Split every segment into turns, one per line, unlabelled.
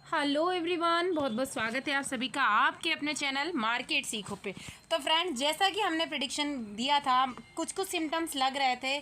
Hello everyone, बहुत बहुत स्वागत है आप सभी का आपके अपने चैनल मार्केट सीखो पे। तो फ्रेंड्स, जैसा कि हमने प्रेडिक्शन दिया था, कुछ कुछ सिम्टम्स लग रहे थे।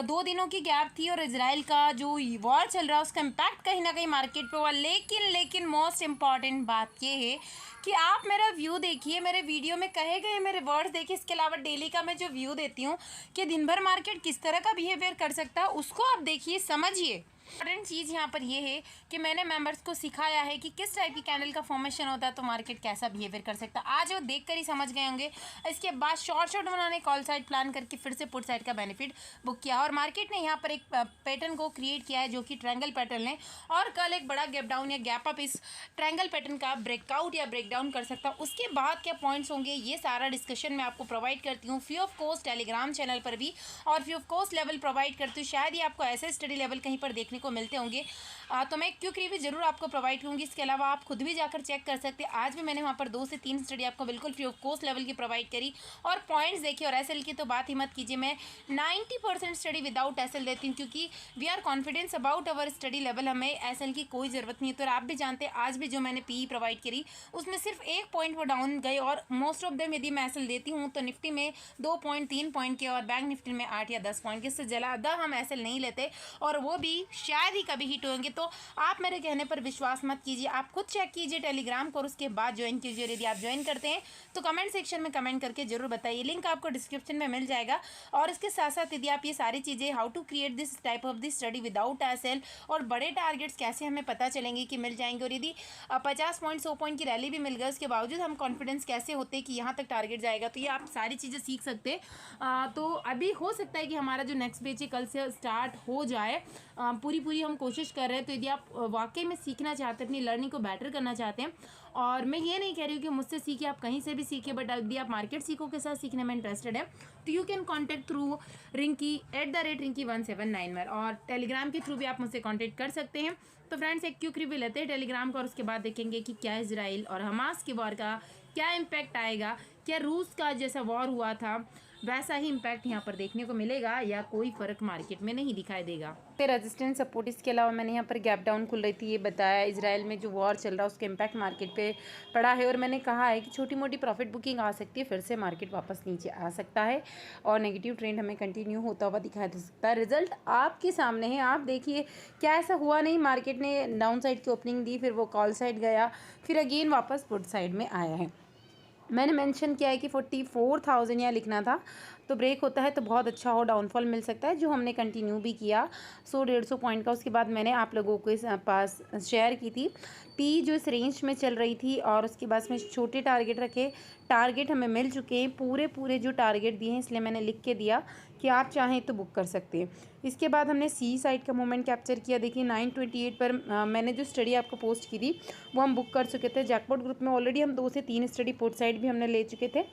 2 दिनों की गैप थी और इजराइल का जो वॉर चल रहा है उसका इम्पैक्ट कहीं ना कहीं मार्केट पे हुआ। लेकिन मोस्ट इम्पॉर्टेंट बात ये है कि आप मेरा व्यू देखिए, मेरे वीडियो में कहे गए मेरे वर्ड्स देखिए। इसके अलावा डेली का मैं जो व्यू देती हूँ कि दिन भर मार्केट किस तरह का बिहेवियर कर सकता है, उसको आप देखिए, समझिए। इंपॉर्टेंट चीज़ यहाँ पर ये है कि मैंने मेंबर्स को सिखाया है कि किस टाइप की कैंडल का फॉर्मेशन होता है तो मार्केट कैसा बिहेवियर कर सकता है। आज वो देखकर ही समझ गए होंगे। इसके बाद शॉर्ट उन्होंने कॉल साइड प्लान करके फिर से पुट साइड का बेनिफिट बुक किया और मार्केट ने यहाँ पर एक पैटर्न को क्रिएट किया है जो कि ट्रायंगल पैटर्न है। और कल एक बड़ा गैप डाउन या गैप अप इस ट्रायंगल पैटर्न का ब्रेकआउट या ब्रेकडाउन कर सकता है। उसके बाद क्या पॉइंट्स होंगे, ये सारा डिस्कशन मैं आपको प्रोवाइड करती हूँ free of cost Telegram channel पर भी, और free of cost level provide करती हूँ। शायद ही आपको ऐसे स्टडी लेवल कहीं पर देखने को मिलते होंगे। तो मैं क्विक रिव्यू जरूर आपको प्रोवाइड करूंगी। इसके अलावा आप खुद भी जाकर चेक कर सकते हैं। आज भी मैंने वहां पर 2 से 3 स्टडी आपको बिल्कुल फ्री ऑफ कॉस्ट लेवल की प्रोवाइड करी और पॉइंट्स देखिए। और एसएल की तो बात ही मत कीजिए, मैं 90% स्टडी विदाउट एसएल देती हूँ क्योंकि we are confidence about our study level. हमें एसएल की कोई ज़रूरत नहीं है। तो आप भी जानते हैं आज भी जो मैंने पीई प्रोवाइड करी उसमें सिर्फ 1 पॉइंट वो डाउन गए और मोस्ट ऑफ देम यदि मैं एसएल देती हूँ तो निफ्टी में 2 पॉइंट 3 पॉइंट के और बैंक निफ्टी में 8 या 10 पॉइंट के, इससे ज़्यादा हम एसएल नहीं लेते और वो भी शायद ही कभी हिट होंगे। तो आप मेरे कहने पर विश्वास मत कीजिए, आप खुद चेक कीजिए टेलीग्राम को और उसके बाद ज्वाइन कीजिए। यदि आप ज्वाइन करते हैं तो कमेंट सेक्शन में कमेंट करके जरूर बताइए, लिंक आपको डिस्क्रिप्शन में मिल जाएगा। और इसके साथ साथ यदि आप ये सारी चीज़ें how to create this type of this study without SL और बड़े टारगेट्स कैसे हमें पता चलेंगे कि मिल जाएंगे, और यदि 50 पॉइंट 100 पॉइंट की रैली भी मिल गई उसके बावजूद हम कॉन्फिडेंस कैसे होते हैं कि यहाँ तक टारगेट जाएगा, तो ये आप सारी चीज़ें सीख सकते हैं। तो अभी हो सकता है कि हमारा जो नेक्स्ट बैच है कल से स्टार्ट हो जाए। पूरी हम कोशिश कर रहे हैं। तो यदि आप वाकई में सीखना चाहते हैं, अपनी लर्निंग को बेटर करना चाहते हैं, और मैं ये नहीं कह रही हूँ कि मुझसे सीखिए, आप कहीं से भी सीखिए, बट यदि आप मार्केट सीखो के साथ सीखने में इंटरेस्टेड है तो you can contact through Rinki @रिंकी1791 और टेलीग्राम के थ्रू भी आप मुझसे कॉन्टैक्ट कर सकते हैं। तो फ्रेंड्स, एक क्विक रिव्यू लेते हैं टेलीग्राम का और उसके बाद देखेंगे कि क्या इजराइल और हमास के वॉर का क्या इम्पैक्ट आएगा, क्या रूस का जैसा वॉर हुआ था वैसा ही इम्पैक्ट यहाँ पर देखने को मिलेगा या कोई फ़र्क मार्केट में नहीं दिखाई देगा। रेजिस्टेंस सपोर्ट, इसके अलावा मैंने यहाँ पर गैप डाउन खुल रही थी, ये बताया इजराइल में जो वॉर चल रहा है उसका इम्पैक्ट मार्केट पे पड़ा है और मैंने कहा है कि छोटी मोटी प्रॉफिट बुकिंग आ सकती है, फिर से मार्केट वापस नीचे आ सकता है और नेगेटिव ट्रेंड हमें कंटिन्यू होता हुआ दिखाई दे सकता है। रिजल्ट आपके सामने है, आप देखिए क्या ऐसा हुआ नहीं, मार्केट ने डाउन साइड की ओपनिंग दी, फिर वो कॉल साइड गया, फिर अगेन वापस पुट साइड में आया है। मैंने मेंशन किया है कि 44,000 यहाँ लिखना था, तो ब्रेक होता है तो बहुत अच्छा हो, डाउनफॉल मिल सकता है, जो हमने कंटिन्यू भी किया 100-150 पॉइंट का। उसके बाद मैंने आप लोगों के पास शेयर की थी पी जो इस रेंज में चल रही थी और उसके बाद में छोटे टारगेट रखे। टारगेट हमें मिल चुके हैं, पूरे जो टारगेट दिए हैं, इसलिए मैंने लिख के दिया कि आप चाहें तो बुक कर सकते हैं। इसके बाद हमने सी साइड का मोमेंट कैप्चर किया। देखिए 928 पर मैंने जो स्टडी आपको पोस्ट की थी वो हम बुक कर चुके थे। जैकपॉट ग्रुप में ऑलरेडी हम 2 से 3 स्टडी पोर्ट साइड भी हमने ले चुके थे,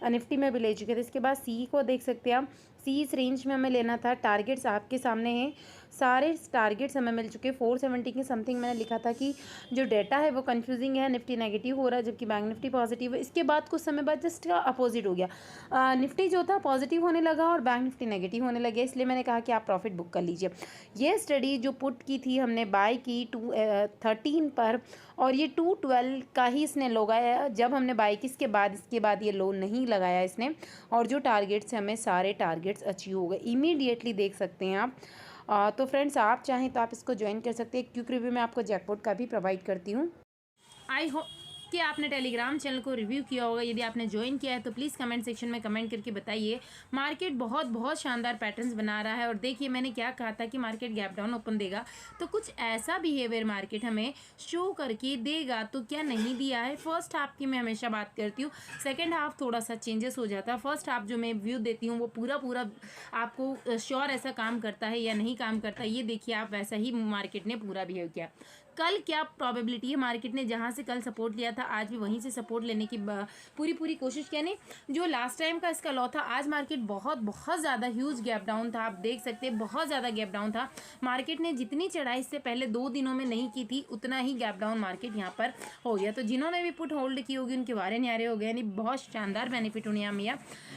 निफ्टी में भी ले चुके थे। इसके बाद सी को देख सकते हैं आप, सी इस रेंज में हमें लेना था। टारगेट्स आपके सामने हैं, सारे टारगेट्स हमें मिल चुके हैं। 470 के समथिंग मैंने लिखा था कि जो डेटा है वो कंफ्यूजिंग है, निफ्टी नेगेटिव हो रहा है जबकि बैंक निफ्टी पॉजिटिव है। इसके बाद कुछ समय बाद जस्ट अपोजिट हो गया, निफ्टी जो था पॉजिटिव होने लगा और बैंक निफ्टी नेगेटिव होने लगे, इसलिए मैंने कहा कि आप प्रॉफिट बुक कर लीजिए। ये स्टडी जो पुट की थी हमने बाय की 213 पर और ये 212 का ही इसने लगाया जब हमने बाय की। इसके बाद ये लो नहीं लगाया इसने और जो टारगेट्स हमें सारे टारगेट्स अचीव हो गए, इमीडिएटली देख सकते हैं आप। तो फ्रेंड्स, आप चाहें तो आप इसको ज्वाइन कर सकते हैं। क्विक रिव्यू में आपको जैकपॉट का भी प्रोवाइड करती हूँ। आई होप कि आपने टेलीग्राम चैनल को रिव्यू किया होगा। यदि आपने ज्वाइन किया है तो प्लीज़ कमेंट सेक्शन में कमेंट करके बताइए। मार्केट बहुत शानदार पैटर्न्स बना रहा है और देखिए मैंने क्या कहा था कि मार्केट गैप डाउन ओपन देगा, तो कुछ ऐसा बिहेवियर मार्केट हमें शो करके देगा। तो क्या नहीं दिया है? फर्स्ट हाफ की मैं हमेशा बात करती हूँ, सेकेंड हाफ थोड़ा सा चेंजेस हो जाता है। फर्स्ट हाफ जो मैं व्यू देती हूँ वो पूरा आपको श्योर ऐसा काम करता है या नहीं काम करता, ये देखिए आप, वैसा ही मार्केट ने पूरा बिहेव किया। कल क्या प्रोबेबिलिटी है, मार्केट ने जहाँ से कल सपोर्ट लिया था आज भी वहीं से सपोर्ट लेने की पूरी कोशिश की। यानी जो लास्ट टाइम का इसका लॉ था, आज मार्केट बहुत ज़्यादा ह्यूज गैप डाउन था। आप देख सकते हैं बहुत ज़्यादा गैप डाउन था। मार्केट ने जितनी चढ़ाई इससे पहले 2 दिनों में नहीं की थी उतना ही गैप डाउन मार्केट यहाँ पर हो गया। तो जिन्होंने भी पुट होल्ड की होगी उनके वारे न्यारे हो गए, यानी बहुत शानदार बेनिफिट उन्हें मिला।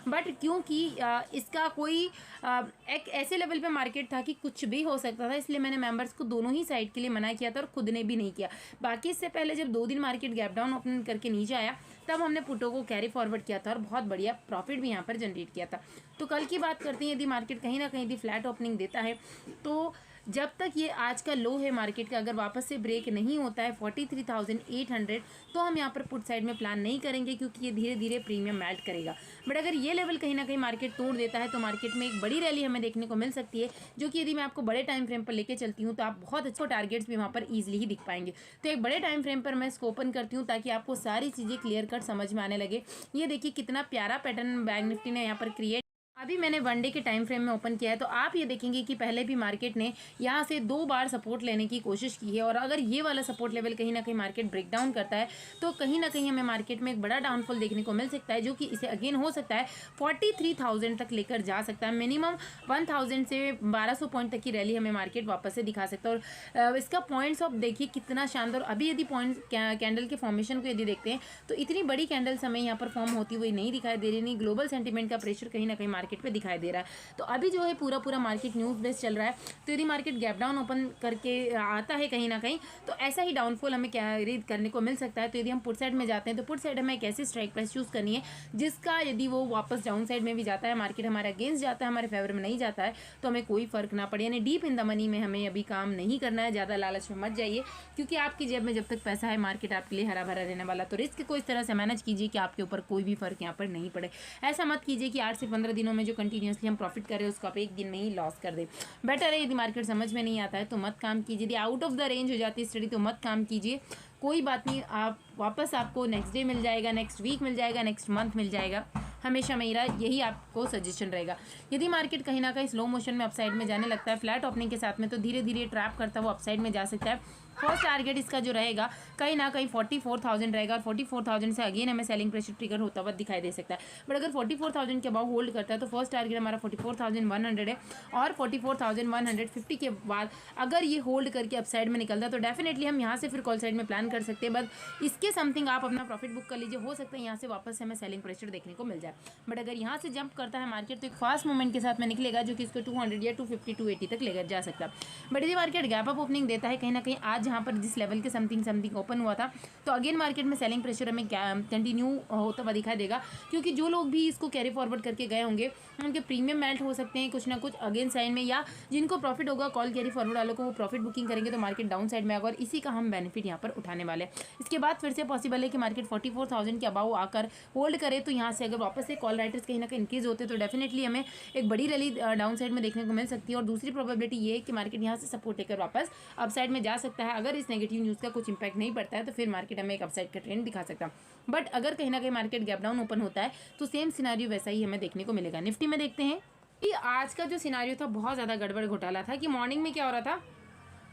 बट क्योंकि इसका कोई एक ऐसे लेवल पे मार्केट था कि कुछ भी हो सकता था, इसलिए मैंने मेंबर्स को दोनों ही साइड के लिए मना किया था और खुद खुद ने भी नहीं किया। बाकी इससे पहले जब 2 दिन मार्केट गैप डाउन ओपन करके नीचे आया तब हमने पुटों को कैरी फॉरवर्ड किया था और बहुत बढ़िया प्रॉफिट भी यहाँ पर जनरेट किया था। तो कल की बात करते हैं, यदि मार्केट कहीं ना कहीं यदि फ्लैट ओपनिंग देता है तो जब तक ये आज का लो है मार्केट का, अगर वापस से ब्रेक नहीं होता है 43,800, तो हम यहाँ पर पुट साइड में प्लान नहीं करेंगे, क्योंकि ये धीरे धीरे प्रीमियम मेल्ट करेगा। बट अगर ये लेवल कहीं ना कहीं मार्केट तोड़ देता है तो मार्केट में एक बड़ी रैली हमें देखने को मिल सकती है, जो कि यदि मैं आपको बड़े टाइम फ्रेम पर लेके चलती हूँ तो आप बहुत अच्छे टारगेट्स भी वहाँ पर ईजिली ही दिख पाएंगे। तो एक बड़े टाइम फ्रेम पर मैं इसको ओपन करती हूँ ताकि आपको सारी चीज़ें क्लियर कट समझ में आने लगे। ये देखिए कितना प्यारा पैटर्न बैंक निफ्टी ने यहाँ पर क्रिएट, अभी मैंने वन डे के टाइम फ्रेम में ओपन किया है। तो आप ये देखेंगे कि पहले भी मार्केट ने यहाँ से 2 बार सपोर्ट लेने की कोशिश की है, और अगर ये वाला सपोर्ट लेवल कहीं ना कहीं मार्केट ब्रेक डाउन करता है तो कहीं ना कहीं हमें मार्केट में एक बड़ा डाउनफॉल देखने को मिल सकता है, जो कि इसे अगेन हो सकता है 43,000 तक लेकर जा सकता है। मिनिमम 1,000 से 1,200 पॉइंट तक की रैली हमें मार्केट वापस से दिखा सकता है। और इसका पॉइंट्स ऑफ देखिए कितना शानदार। अभी यदि पॉइंट कैंडल के फॉर्मेशन को यदि देखते हैं तो इतनी बड़ी कैंडल्स हमें यहाँ पर फॉर्म होती हुई नहीं दिखाई दे रही। नहीं, ग्लोबल सेंटीमेंट का प्रेशर कहीं ना कहीं मार्केट पे दिखाई दे रहा है। तो अभी जो है पूरा मार्केट न्यूज़ बेस्ड चल रहा है। तो यदि मार्केट गैप डाउन ओपन करके आता है कहीं ना कहीं तो ऐसा ही डाउनफॉल हमें कैरी करने को मिल सकता है। तो यदि हम पुट साइड में जाते हैं तो पुट साइड हमें एक ऐसी स्ट्राइक प्राइस चूज़ करनी है जिसका यदि वो वापस डाउन साइड में भी जाता है, मार्केट हमारे अगेंस्ट जाता है, हमारे फेवर में नहीं जाता है, तो हमें कोई फर्क ना पड़े। यानी डीप इन द मनी में हमें अभी काम नहीं करना है, ज़्यादा लालच में मत जाइए, क्योंकि आपकी जेब में जब तक पैसा है मार्केट आपके लिए हरा भरा रहने वाला। तो रिस्क को इस तरह से मैनेज कीजिए कि आपके ऊपर कोई भी फर्क यहाँ पर नहीं पड़े। ऐसा मत कीजिए कि 8 से 15 दिनों में जो कंटिन्यूसली हम प्रॉफिट कर रहे हैं उसको आप एक दिन में ही लॉस कर दे। बेटर है यदि मार्केट समझ में नहीं आता है तो मत काम कीजिए। यदि आउट ऑफ द रेंज हो जाती है स्टडी तो मत काम कीजिए, कोई बात नहीं, आप वापस आपको नेक्स्ट डे मिल जाएगा, नेक्स्ट वीक मिल जाएगा, नेक्स्ट मंथ मिल जाएगा। हमेशा मेरा यही आपको सजेशन रहेगा। यदि मार्केट कहीं ना कहीं स्लो मोशन में अपसाइड में जाने लगता है फ्लैट ओपनिंग के साथ में, तो धीरे धीरे ट्रैप करता हुआ अपसाइड में जा सकता है। फर्स्ट टारगेट इसका जो रहेगा कहीं ना कहीं 44,000 रहेगा, और 44,000 से अगेन हमें सेलिंग प्रेशर ट्रिगर होता हुआ दिखाई दे सकता है। बट अगर 44,000 के अबाव होल्ड करता है तो फर्स्ट टारगेट हमारा 44,100 है, और 44,150 के बाद अगर ये होल्ड करके अपसाइड में निकलता है तो डेफिनेटली हम यहाँ से फिर कॉल साइड में प्लान कर सकते हैं। बट इसके समथिंग आप अपना प्रॉफिट बुक कर लीजिए, हो सकता है यहाँ से वापस से हमें सेलिंग प्रेशर देखने को मिल जाए। बट अगर यहाँ से जंप करता है मार्केट तो एक फास्ट मूवमेंट के साथ में निकलेगा, जो कि इसको 200 या 250 280 तक लेकर जा सकता है। बट यदि मार्केट गैप अप ओपनिंग देता है कहीं ना कहीं आज जहाँ पर जिस लेवल के समथिंग ओपन हुआ था, तो अगेन मार्केट में सेलिंग प्रेशर हमें कंटिन्यू होता हुआ दिखाई देगा, क्योंकि जो लोग भी इसको कैरी फॉरवर्ड करके गए होंगे उनके प्रीमियम मेल्ट हो सकते हैं कुछ ना कुछ अगेन साइड में, या जिनको प्रॉफिट होगा कॉल कैरी फॉरवर्ड वालों को वो प्रॉफिट बुकिंग करेंगे तो मार्केट डाउन साइड में आएगा, और इसी का हम बेनिफिट यहाँ पर उठाने वाले हैं। इसके बाद फिर से पॉसिबल है कि मार्केट 44,000 के अबाव आकर होल्ड करे, तो यहाँ से अगर वापस से कॉल राइटर्स कहीं ना कहीं इंक्रीज होते तो डेफिनेटली हमें एक बड़ी रैली डाउन साइड में देखने को मिल सकती है। और दूसरी प्रोबेबिलिटी ये है कि मार्केट यहाँ से सपोर्ट लेकर वापस अप साइड में जा सकता है। अगर इस नेगेटिव न्यूज़ का कुछ इंपैक्ट नहीं पड़ता है तो फिर मार्केट हमें एक अपसाइड का ट्रेंड दिखा सकता है। बट अगर कहीं ना कहीं मार्केट गैप डाउन ओपन होता है तो सेम सिनारियो वैसा ही हमें देखने को मिलेगा। निफ्टी में देखते हैं कि आज का जो सिनारियो था बहुत ज़्यादा गड़बड़ घोटाला था, कि मॉर्निंग में क्या हो रहा था,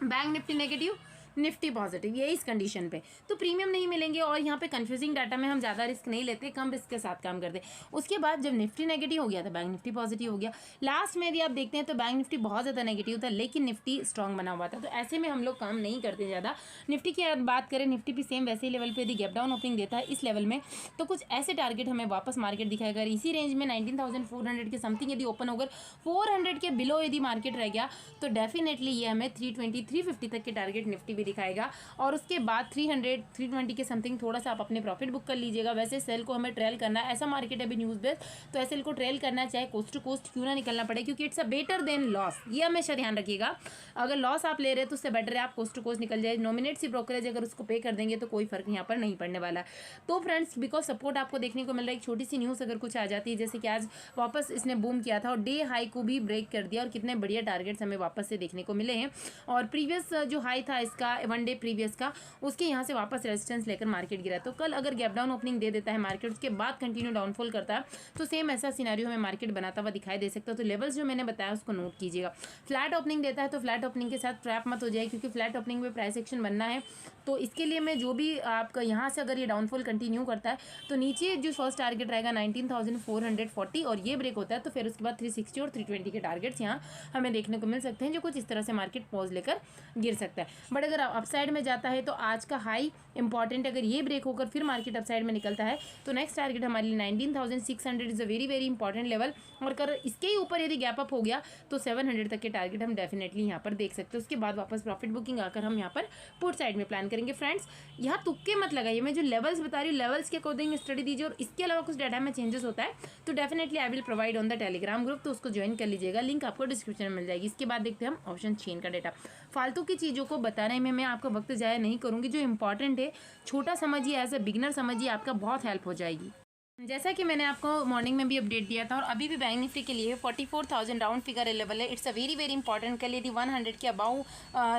bank Nifty negative, Nifty positive, ये इस कंडीशन पे तो प्रीमियम नहीं मिलेंगे। और यहाँ पे कंफ्यूजिंग डाटा में हम ज़्यादा रिस्क नहीं लेते, कम रिस्क के साथ काम करते। उसके बाद जब निफ्टी नेगेटिव हो गया था बैंक निफ्टी पॉजिटिव हो गया। लास्ट में यदि आप देखते हैं तो बैंक निफ्टी बहुत ज़्यादा नेगेटिव था लेकिन निफ्टी स्ट्रॉन्ग बना हुआ था, तो ऐसे में हम लोग काम नहीं करते ज़्यादा। निफ्टी की बात करें, निफ्टी भी सेम वैसे ही लेवल पर यदि गैप डाउन ओपनिंग देता है इस लेवल में तो कुछ ऐसे टारगेट हमें वापस मार्केट दिखाएगा। इसी रेंज में 19,400 के समथिंग यदि ओपन होकर 400 के बिलो यदि मार्केट रह गया तो डेफिनेटली ये हमें 320 350 तक के टारगेट निफ्टी भी दिखाएगा। और उसके बाद 300 320 के समथिंग थोड़ा सा आप अपने प्रॉफिट बुक कर लीजिएगा। वैसे सेल को हमें ट्रेल करना है, ऐसा मार्केट है अभी न्यूज़ बेस्ड, तो ऐसे को ट्रेल करना है चाहे कोस्ट टू कोस्ट क्यों ना निकलना पड़े, क्योंकि it's a better than loss. ये हमेशा ध्यान रखिएगा, अगर लॉस आप ले रहे हैं तो उससे बेटर है आप कोस्ट टू कोस्ट निकल जाए। नॉमिनेट सी ब्रोकरेज अगर उसको पे कर देंगे तो कोई फर्क यहाँ पर नहीं पड़ने वाला है। तो फ्रेंड्स बिकॉज सपोर्ट आपको देखने को मिल रहा है, एक छोटी सी न्यूज़ अगर कुछ आ जाती है जैसे कि आज वापस इसने बूम किया था और डे हाई को भी ब्रेक कर दिया और कितने बढ़िया टारगेट्स हमें वापस से देखने को मिले हैं। और प्रीवियस जो हाई था इसका 1 डे प्रीवियस का, उसके यहाँ से वापस रेजिस्टेंस लेकर मार्केट गिरा। तो कल अगर गैप डाउन ओपनिंग दे देता है मार्केट, उसके बाद कंटिन्यू डाउनफॉल करता है तो सेम ऐसा सिनेरियो हमें मार्केट बनाता हुआ दिखाई दे सकता है। तो लेवल्स जो मैंने बताया उसको नोट कीजिएगा। फ्लैट ओपनिंग देता है तो फ्लैट ओपनिंग के साथ ट्रैप मत हो जाए, क्योंकि फ्लैट ओपनिंग में प्राइस एक्शन बनना है। तो इसके लिए मैं जो भी आपका यहाँ से अगर ये डाउनफॉल कंटिन्यू करता है तो नीचे जो फर्स्ट टारगेट रहेगा 19,440 और ये ब्रेक होता है तो फिर उसके बाद 360 और 320 के टारगेट्स यहाँ हमें देखने को मिल सकते हैं, जो कुछ इस तरह से मार्केट पॉज लेकर गिर सकता है। बट अगर अपसाइड में जाता है तो आज का हाई इंपॉर्टेंट, अगर ये ब्रेक होकर फिर मार्केट अपसाइड में निकलता है तो नेक्स्ट टारगेट हमारे लिए 19,600 is a very very important level. और कर इसके ही ऊपर यदि गैप अप हो गया तो 700 तक के टारगेट हम डेफिनेटली यहाँ पर देख सकते हैं। उसके बाद वापस प्रॉफिट बुकिंग आकर हम यहाँ पर पुट साइड में प्लान करेंगे। फ्रेंड्स यहाँ तुक्के मत लगाइए, मैं जो लेवल्स बता रही हूँ लेवल्स के अकॉर्डिंग स्टडी दीजिए, और इसके अलावा कुछ डाटा में चेंजेस होता है तो definitely I will provide on the Telegram group, तो उसको ज्वाइन कर लीजिएगा, लिंक आपको डिस्क्रिप्शन में मिल जाएगी। इसके बाद देखते हैं हम ऑप्शन चेन का डाटा। फालतू की चीज़ों को बताने में मैं आपका वक्त ज़ाया नहीं करूँगी, जो इंपॉर्टेंट है छोटा समझिए, एज ए बिगिनर समझिए, आपका बहुत हेल्प हो जाएगी। जैसा कि मैंने आपको मॉर्निंग में भी अपडेट दिया था और अभी भी बैंक निफ्टी के लिए 44,000 राउंड फिगर अवेलेबल है। It's a very very important. कल यदि 100 के अबाउ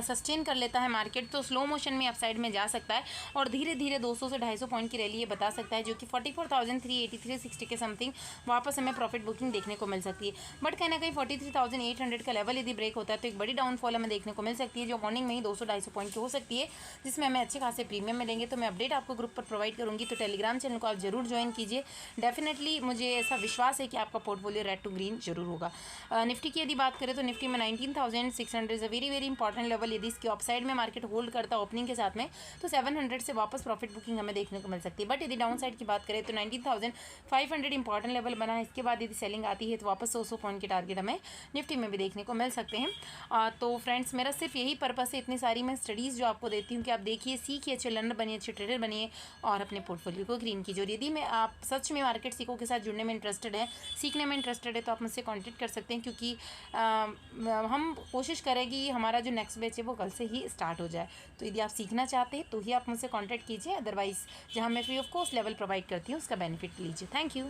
सस्टेन कर लेता है मार्केट तो स्लो मोशन में अपसाइड में जा सकता है और धीरे धीरे 200 से 250 पॉइंट की रैली ये बता सकता है, जो कि 44,380-360 के समथिंग वापस हमें प्रॉफिट बुकिंग देखने को मिल सकती है। बट कहीं ना कहीं 43,800 का लेवल यदि ब्रेक होता है तो एक बड़ी डाउनफॉल हमें देखने को मिल सकती है, जो मॉर्निंग में ही 200-250 पॉइंट की हो सकती है, जिसमें हमें अच्छे खासे प्रीमियम मिलेंगे। तो मैं अपडेट आपको ग्रुप पर प्रोवाइड करूँगी, तो टेलीग्राम चैनल को आप जरूर ज्वाइन कीजिए। डेफिनेटली मुझे ऐसा विश्वास है कि आपका पोर्टफोलियो रेड टू ग्रीन जरूर होगा। निफ्टी की यदि बात करें तो निफ्टी में 19,600 is a very very important level. यदि इसके अपसाइड में मार्केट होल्ड करता ओपनिंग के साथ में तो 700 से वापस प्रॉफिट बुकिंग हमें देखने को मिल सकती है। बट यदि डाउन साइड की बात करें तो 19,500 इंपॉर्टेंट लेवल बना है। इसके बाद यदि सेलिंग आती है तो वापस 100 पॉइंट के टारगेट हमें निफ्टी में भी देखने को मिल सकते हैं। तो फ्रेंड्स मेरा सिर्फ यही पर्पस है, इतनी सारी मैं स्टडीज़ जो आपको देती हूँ कि आप देखिए, सीखिए, अच्छे लर्नर बनिए, अच्छे ट्रेडर बनिए और अपने पोर्टफोलियो को ग्रीन कीजिए। और यदि मैं आप सच में मार्केट सीखो के साथ जुड़ने में इंटरेस्टेड है, सीखने में इंटरेस्टेड है, तो आप मुझसे कांटेक्ट कर सकते हैं, क्योंकि हम कोशिश करें कि हमारा जो नेक्स्ट बैच है वो कल से ही स्टार्ट हो जाए। तो यदि आप सीखना चाहते हैं तो ही आप मुझसे कांटेक्ट कीजिए, अदरवाइज़ जहाँ मैं free of cost level provide करती हूँ उसका बेनिफिट लीजिए। Thank you.